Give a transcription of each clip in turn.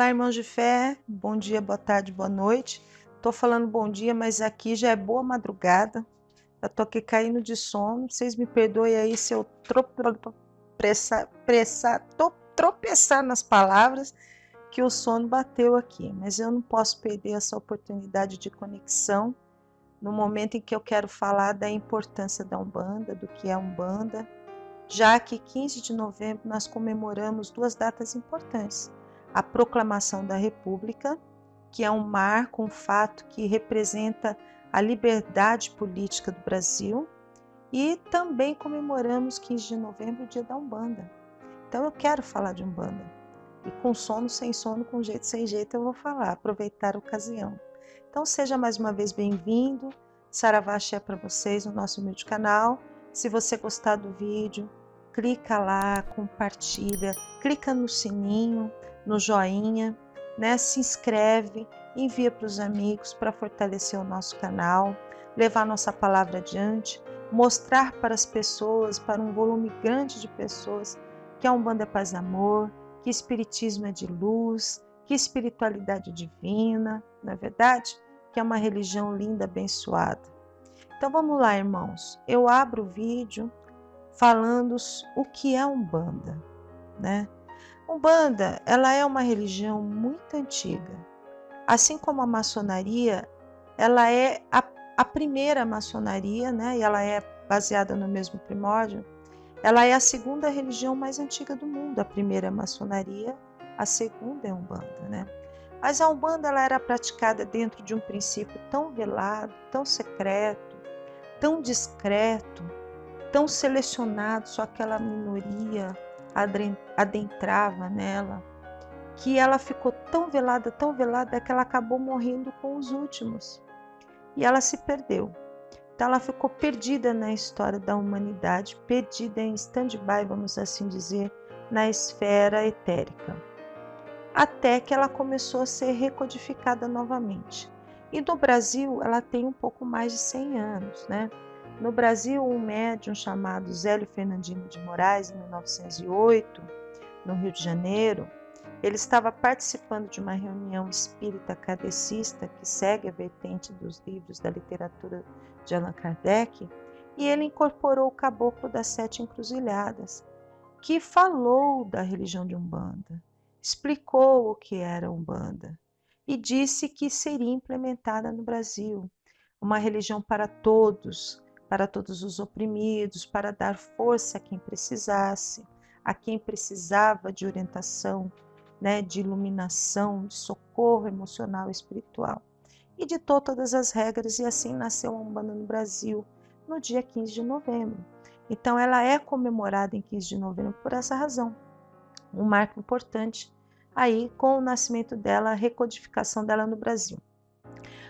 Olá, irmãos de fé, bom dia, boa tarde, boa noite. Tô falando bom dia, mas aqui já é boa madrugada. Eu tô aqui caindo de sono. Vocês me perdoem aí se eu tropeçar nas palavras, que o sono bateu aqui. Mas eu não posso perder essa oportunidade de conexão no momento em que eu quero falar da importância da Umbanda, do que é Umbanda, já que 15 de novembro nós comemoramos duas datas importantes. A proclamação da República, que é um marco, um fato que representa a liberdade política do Brasil, e também comemoramos 15 de novembro, o dia da Umbanda. Então eu quero falar de Umbanda. E com sono, sem sono, com jeito, sem jeito, eu vou falar, aproveitar a ocasião. Então seja mais uma vez bem-vindo. Saravá Axé para vocês no nosso humilde canal. Se você gostar do vídeo, clica lá, compartilha, clica no sininho, no joinha, né? Se inscreve, envia para os amigos para fortalecer o nosso canal, levar nossa palavra adiante, mostrar para as pessoas, para um volume grande de pessoas, que a Umbanda é paz e amor, que espiritismo é de luz, que espiritualidade divina, não é verdade? Que é uma religião linda, abençoada. Então vamos lá, irmãos. Eu abro o vídeo falando o que é Umbanda, né? Umbanda, ela é uma religião muito antiga. Assim como a maçonaria, ela é a primeira maçonaria, né? E ela é baseada no mesmo primórdio. Ela é a segunda religião mais antiga do mundo. A primeira é a maçonaria, a segunda é a Umbanda, né? Mas a Umbanda ela era praticada dentro de um princípio tão velado, tão secreto, tão discreto, tão selecionado, só aquela minoria adentrava nela, que ela ficou tão velada, que ela acabou morrendo com os últimos. E ela se perdeu. Então ela ficou perdida na história da humanidade, perdida em stand-by, vamos assim dizer, na esfera etérica. Até que ela começou a ser recodificada novamente. E no Brasil ela tem um pouco mais de 100 anos, né? No Brasil, um médium chamado Zélio Fernandino de Moraes, em 1908, no Rio de Janeiro, ele estava participando de uma reunião espírita kardecista que segue a vertente dos livros da literatura de Allan Kardec, e ele incorporou o Caboclo das Sete Encruzilhadas, que falou da religião de Umbanda, explicou o que era Umbanda e disse que seria implementada no Brasil, uma religião para todos os oprimidos, para dar força a quem precisasse, a quem precisava de orientação, né, de iluminação, de socorro emocional e espiritual. E ditou todas as regras, e assim nasceu a Umbanda no Brasil, no dia 15 de novembro. Então ela é comemorada em 15 de novembro por essa razão. Um marco importante aí com o nascimento dela, a recodificação dela no Brasil.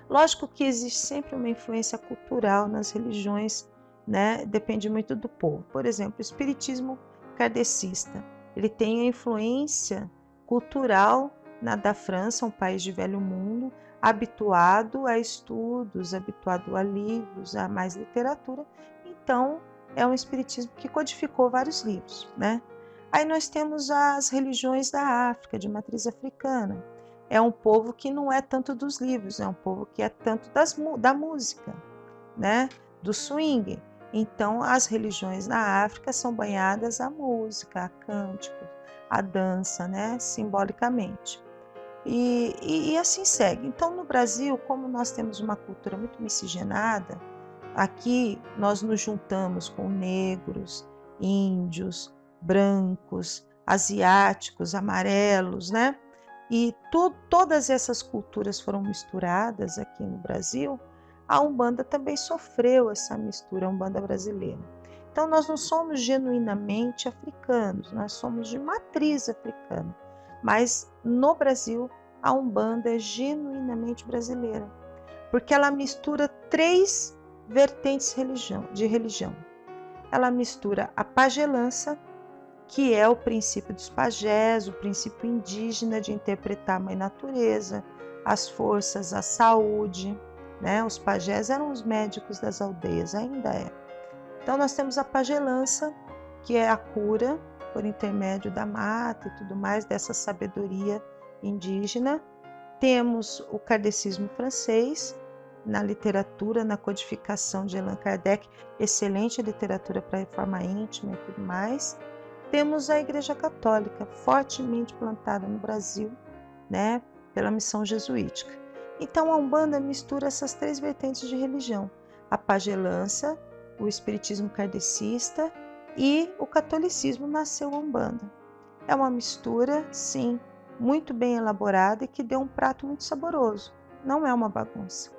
Lógico que existe sempre uma influência cultural nas religiões, né? Depende muito do povo. Por exemplo, o espiritismo kardecista, ele tem a influência cultural da França, um país de velho mundo, habituado a estudos, habituado a livros, a mais literatura. Então, é um espiritismo que codificou vários livros, né? Aí nós temos as religiões da África, de matriz africana. É um povo que não é tanto dos livros, é um povo que é tanto da música, né? Do swing. Então, as religiões na África são banhadas à música, a cânticos, à dança, né? Simbolicamente. E assim segue. Então, no Brasil, como nós temos uma cultura muito miscigenada, aqui nós nos juntamos com negros, índios, brancos, asiáticos, amarelos, né? E todas essas culturas foram misturadas aqui no Brasil. A Umbanda também sofreu essa mistura, a Umbanda brasileira. Então nós não somos genuinamente africanos, nós somos de matriz africana. Mas no Brasil a Umbanda é genuinamente brasileira, porque ela mistura três vertentes de religião. Ela mistura a pagelança, que é o princípio dos pajés, o princípio indígena de interpretar a mãe natureza, as forças, a saúde, né? Os pajés eram os médicos das aldeias, ainda é. Então nós temos a pagelança, que é a cura por intermédio da mata e tudo mais, dessa sabedoria indígena. Temos o kardecismo francês, na literatura, na codificação de Allan Kardec, excelente literatura para a reforma íntima e tudo mais. Temos a Igreja Católica, fortemente plantada no Brasil, né, pela missão jesuítica. Então a Umbanda mistura essas três vertentes de religião: a pagelança, o espiritismo kardecista e o catolicismo. Nasceu a Umbanda. É uma mistura, sim, muito bem elaborada e que deu um prato muito saboroso. Não é uma bagunça.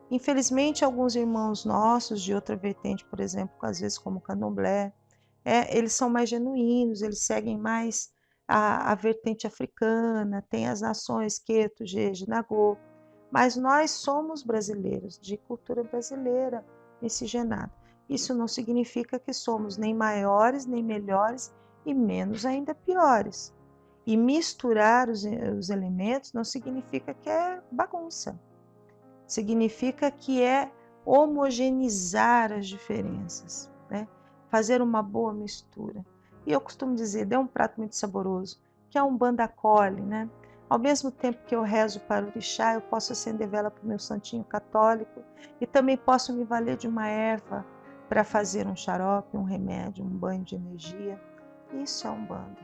Infelizmente, alguns irmãos nossos de outra vertente, por exemplo, às vezes como o candomblé, eles são mais genuínos, eles seguem mais a vertente africana, tem as nações Queto, Jeje, Nagô, mas nós somos brasileiros, de cultura brasileira, miscigenada. Isso não significa que somos nem maiores, nem melhores e menos ainda piores. E misturar os elementos não significa que é bagunça. Significa que é homogeneizar as diferenças, né? Fazer uma boa mistura. E eu costumo dizer, dê um prato muito saboroso, que a Umbanda acolhe, né? Ao mesmo tempo que eu rezo para o orixá, eu posso acender vela para o meu santinho católico e também posso me valer de uma erva para fazer um xarope, um remédio, um banho de energia. Isso é Umbanda.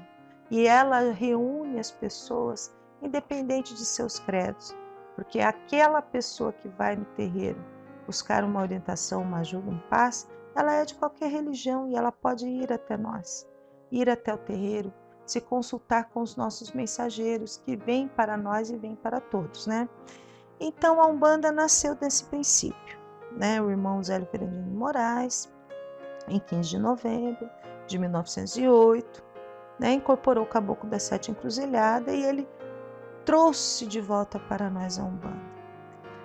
E ela reúne as pessoas independente de seus credos. Porque aquela pessoa que vai no terreiro buscar uma orientação, uma ajuda, um paz, ela é de qualquer religião e ela pode ir até nós, ir até o terreiro, se consultar com os nossos mensageiros que vêm para nós e vêm para todos, né? Então a Umbanda nasceu desse princípio, né? O irmão Zélio Ferrandino de Moraes, em 15 de novembro de 1908, né? Incorporou o Caboclo das Sete Encruzilhadas e ele trouxe de volta para nós a Umbanda.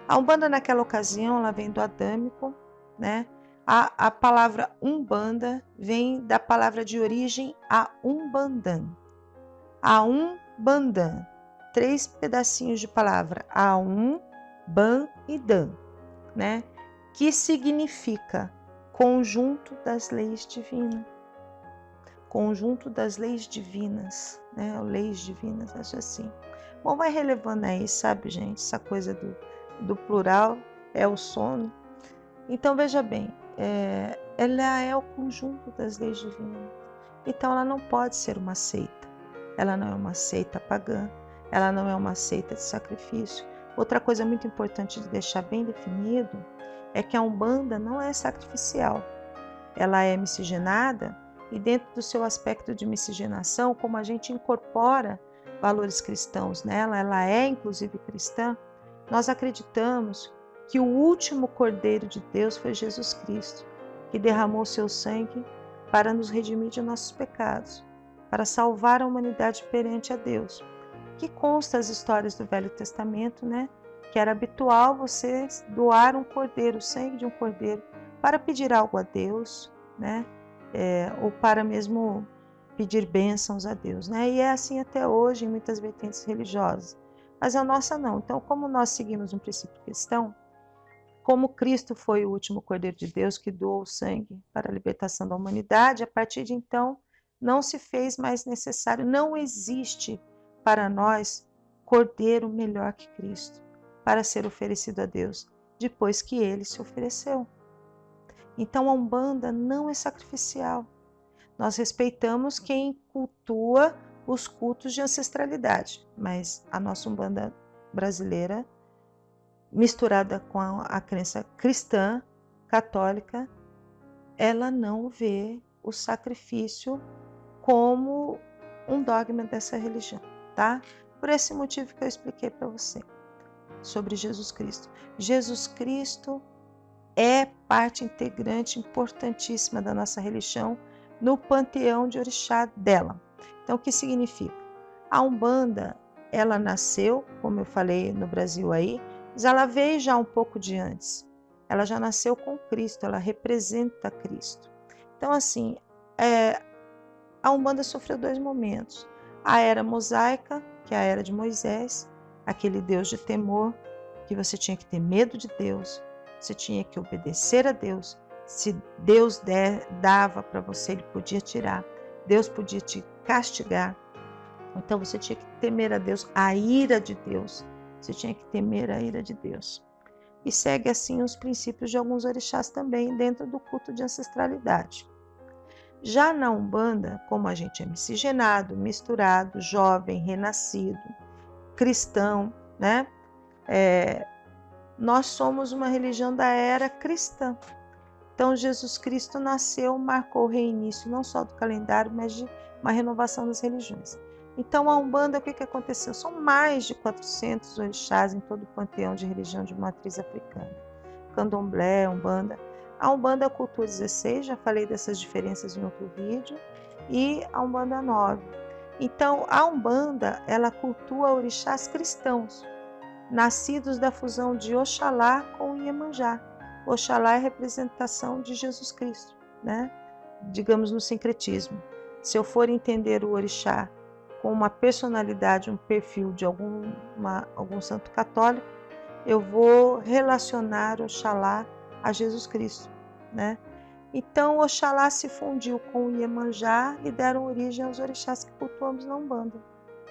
A Umbanda naquela ocasião, ela vem do adâmico, né? A palavra Umbanda vem da palavra de origem a Umbandan. A Umbandan, três pedacinhos de palavra, a Ban e Dan, né? Que significa conjunto das leis divinas. Conjunto das leis divinas, né? Leis divinas, acho assim. Bom, vai relevando aí, sabe, gente? Essa coisa do plural é o sono. Então, veja bem, ela é o conjunto das leis divinas. Então, ela não pode ser uma seita. Ela não é uma seita pagã. Ela não é uma seita de sacrifício. Outra coisa muito importante de deixar bem definido é que a Umbanda não é sacrificial. Ela é miscigenada e dentro do seu aspecto de miscigenação, como a gente incorpora valores cristãos nela, ela é inclusive cristã, nós acreditamos que o último Cordeiro de Deus foi Jesus Cristo, que derramou seu sangue para nos redimir de nossos pecados, para salvar a humanidade perante a Deus. Que consta as histórias do Velho Testamento, né? Que era habitual você doar um cordeiro, o sangue de um cordeiro, para pedir algo a Deus, né? Ou para mesmo pedir bênçãos a Deus, né? E é assim até hoje em muitas vertentes religiosas. Mas a nossa não. Então, como nós seguimos um princípio cristão, como Cristo foi o último Cordeiro de Deus que doou o sangue para a libertação da humanidade, a partir de então não se fez mais necessário, não existe para nós Cordeiro melhor que Cristo para ser oferecido a Deus, depois que ele se ofereceu. Então a Umbanda não é sacrificial. Nós respeitamos quem cultua os cultos de ancestralidade, mas a nossa Umbanda brasileira, misturada com a crença cristã, católica, ela não vê o sacrifício como um dogma dessa religião, tá? Por esse motivo que eu expliquei para você sobre Jesus Cristo. Jesus Cristo é parte integrante importantíssima da nossa religião no panteão de orixá dela. Então, o que significa? A Umbanda, ela nasceu, como eu falei no Brasil aí, mas ela veio já um pouco de antes. Ela já nasceu com Cristo, ela representa Cristo. Então, assim, a Umbanda sofreu dois momentos. A era mosaica, que é a era de Moisés, aquele Deus de temor, que você tinha que ter medo de Deus, você tinha que obedecer a Deus. Se Deus dava para você, ele podia tirar. Deus podia te castigar. Então você tinha que temer a Deus, a ira de Deus. Você tinha que temer a ira de Deus. E segue assim os princípios de alguns orixás também dentro do culto de ancestralidade. Já na Umbanda, como a gente é miscigenado, misturado, jovem, renascido, cristão, né? Nós somos uma religião da era cristã. Então Jesus Cristo nasceu, marcou o reinício não só do calendário, mas de uma renovação das religiões. Então a Umbanda, o que aconteceu? São mais de 400 orixás em todo o panteão de religião de matriz africana. Candomblé, Umbanda. A Umbanda cultua 16, já falei dessas diferenças em outro vídeo, e a Umbanda 9. Então a Umbanda, ela cultua orixás cristãos, nascidos da fusão de Oxalá com Iemanjá. Oxalá é a representação de Jesus Cristo, né? Digamos no sincretismo. Se eu for entender o orixá com uma personalidade, um perfil de algum santo católico, eu vou relacionar Oxalá a Jesus Cristo, né? Então, Oxalá se fundiu com o Iemanjá e deram origem aos orixás que cultuamos na Umbanda,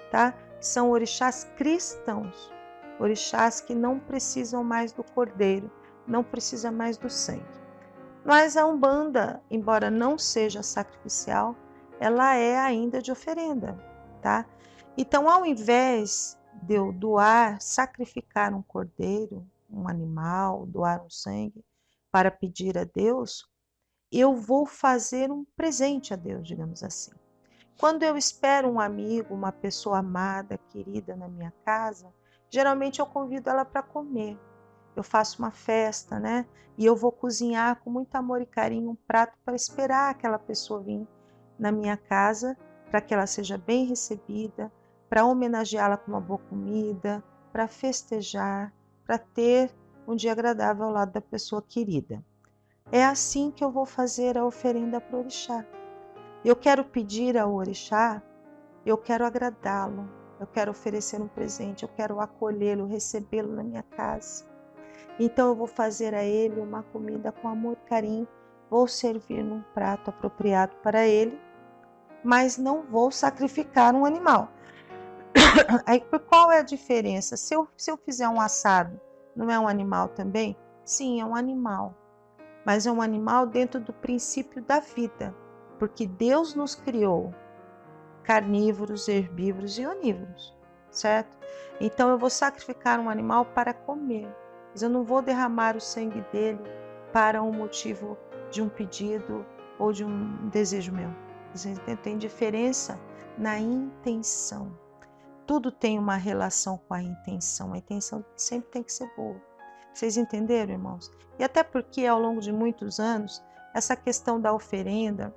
tá? São orixás cristãos, orixás que não precisam mais do cordeiro, não precisa mais do sangue. Mas a Umbanda, embora não seja sacrificial, ela é ainda de oferenda, tá? Então, ao invés de eu doar, sacrificar um cordeiro, um animal, doar um sangue para pedir a Deus, eu vou fazer um presente a Deus, digamos assim. Quando eu espero um amigo, uma pessoa amada, querida na minha casa, geralmente eu convido ela para comer. Eu faço uma festa, né? E eu vou cozinhar com muito amor e carinho um prato para esperar aquela pessoa vir na minha casa, para que ela seja bem recebida, para homenageá-la com uma boa comida, para festejar, para ter um dia agradável ao lado da pessoa querida. É assim que eu vou fazer a oferenda para o orixá. Eu quero pedir ao orixá, eu quero agradá-lo, eu quero oferecer um presente, eu quero acolhê-lo, recebê-lo na minha casa. Então eu vou fazer a ele uma comida com amor e carinho, vou servir num prato apropriado para ele, mas não vou sacrificar um animal. Aí qual é a diferença? Se eu fizer um assado, não é um animal também? Sim, é um animal, mas é um animal dentro do princípio da vida, porque Deus nos criou carnívoros, herbívoros e onívoros, certo? Então eu vou sacrificar um animal para comer, mas eu não vou derramar o sangue dele para um motivo de um pedido ou de um desejo meu. Tem diferença na intenção. Tudo tem uma relação com a intenção sempre tem que ser boa. Vocês entenderam, irmãos? E até porque ao longo de muitos anos, essa questão da oferenda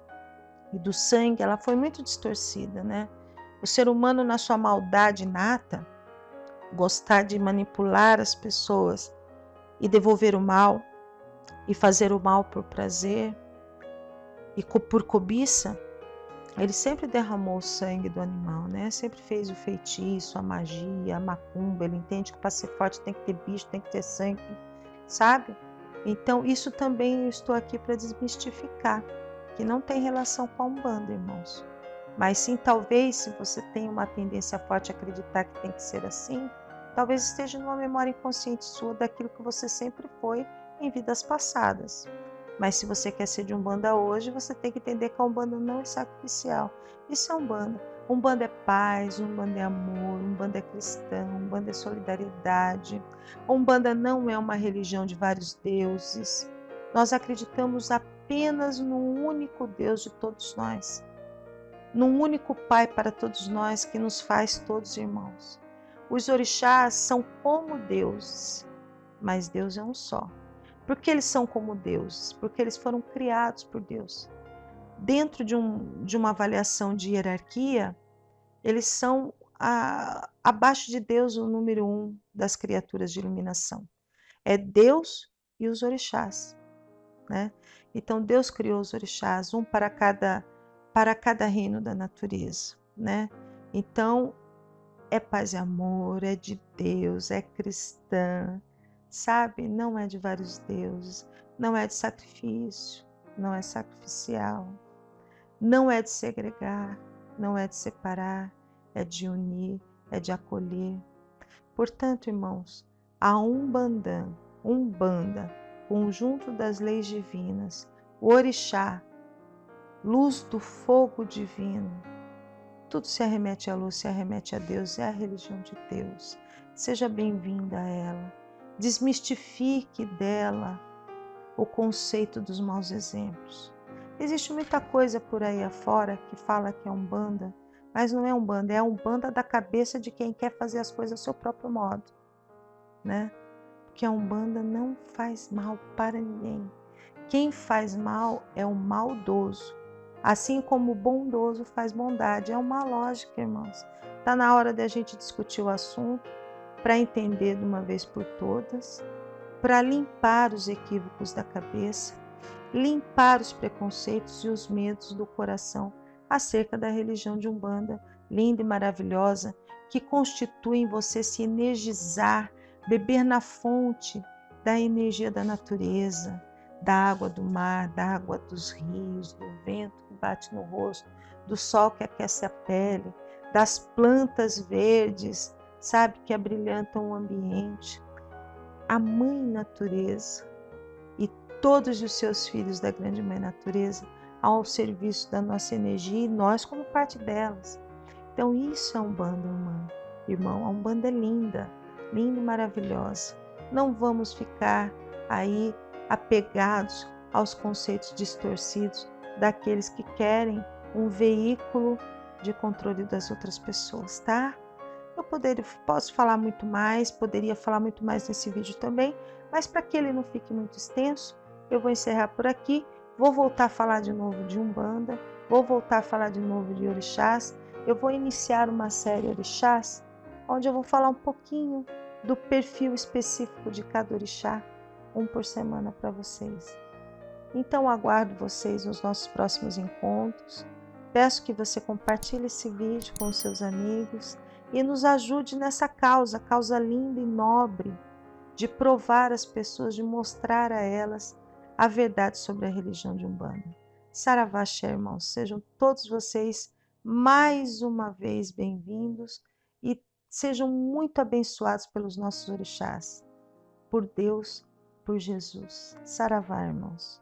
e do sangue, ela foi muito distorcida, né? O ser humano, na sua maldade inata, gostar de manipular as pessoas e devolver o mal, e fazer o mal por prazer e por cobiça, ele sempre derramou o sangue do animal, né? Sempre fez o feitiço, a magia, a macumba. Ele entende que para ser forte tem que ter bicho, tem que ter sangue, sabe? Então, isso também eu estou aqui para desmistificar, que não tem relação com a Umbanda, irmãos. Mas sim, talvez, se você tem uma tendência forte a acreditar que tem que ser assim, talvez esteja numa memória inconsciente sua daquilo que você sempre foi em vidas passadas. Mas se você quer ser de Umbanda hoje, você tem que entender que a Umbanda não é sacrificial. Isso é Umbanda. Umbanda é paz, Umbanda é amor, Umbanda é cristão, Umbanda é solidariedade. Umbanda não é uma religião de vários deuses. Nós acreditamos apenas no único Deus de todos nós, num único Pai para todos nós que nos faz todos irmãos. Os orixás são como deuses, mas Deus é um só. Por que eles são como deuses? Porque eles foram criados por Deus. Dentro de uma avaliação de hierarquia, eles são abaixo de Deus o número 1 das criaturas de iluminação. É Deus e os orixás, né? Então Deus criou os orixás, um para cada reino da natureza, né? Então é paz e amor, é de Deus, é cristã, sabe? Não é de vários deuses, não é de sacrifício, não é sacrificial, não é de segregar, não é de separar, é de unir, é de acolher. Portanto, irmãos, a Umbanda, conjunto das leis divinas, o Orixá, luz do fogo divino, tudo se arremete à luz, se arremete a Deus, é a religião de Deus. Seja bem-vinda a ela. Desmistifique dela o conceito dos maus exemplos. Existe muita coisa por aí afora que fala que é Umbanda, mas não é Umbanda, é a Umbanda da cabeça de quem quer fazer as coisas do seu próprio modo, né? Porque a Umbanda não faz mal para ninguém. Quem faz mal é o maldoso, assim como o bondoso faz bondade. É uma lógica, irmãos. Está na hora de a gente discutir o assunto para entender de uma vez por todas, para limpar os equívocos da cabeça, limpar os preconceitos e os medos do coração acerca da religião de Umbanda, linda e maravilhosa, que constitui em você se energizar, beber na fonte da energia da natureza, da água do mar, da água dos rios, do vento que bate no rosto, do sol que aquece a pele, das plantas verdes, sabe, que abrilhantam o ambiente. A Mãe Natureza e todos os seus filhos da grande Mãe Natureza ao serviço da nossa energia e nós como parte delas. Então isso é Umbanda, irmão. A Umbanda é linda, linda e maravilhosa. Não vamos ficar aí apegados aos conceitos distorcidos daqueles que querem um veículo de controle das outras pessoas, tá? Posso falar muito mais, poderia falar muito mais nesse vídeo também, mas para que ele não fique muito extenso, eu vou encerrar por aqui. Vou voltar a falar de novo de Umbanda, vou voltar a falar de novo de Orixás. Eu vou iniciar uma série Orixás, onde eu vou falar um pouquinho do perfil específico de cada Orixá, um por semana para vocês. Então aguardo vocês nos nossos próximos encontros. Peço que você compartilhe esse vídeo com os seus amigos e nos ajude nessa causa linda e nobre, de provar às pessoas, de mostrar a elas a verdade sobre a religião de Umbanda. Saravá, irmãos, sejam todos vocês mais uma vez bem-vindos e sejam muito abençoados pelos nossos orixás, por Deus, por Jesus. Saravá, irmãos.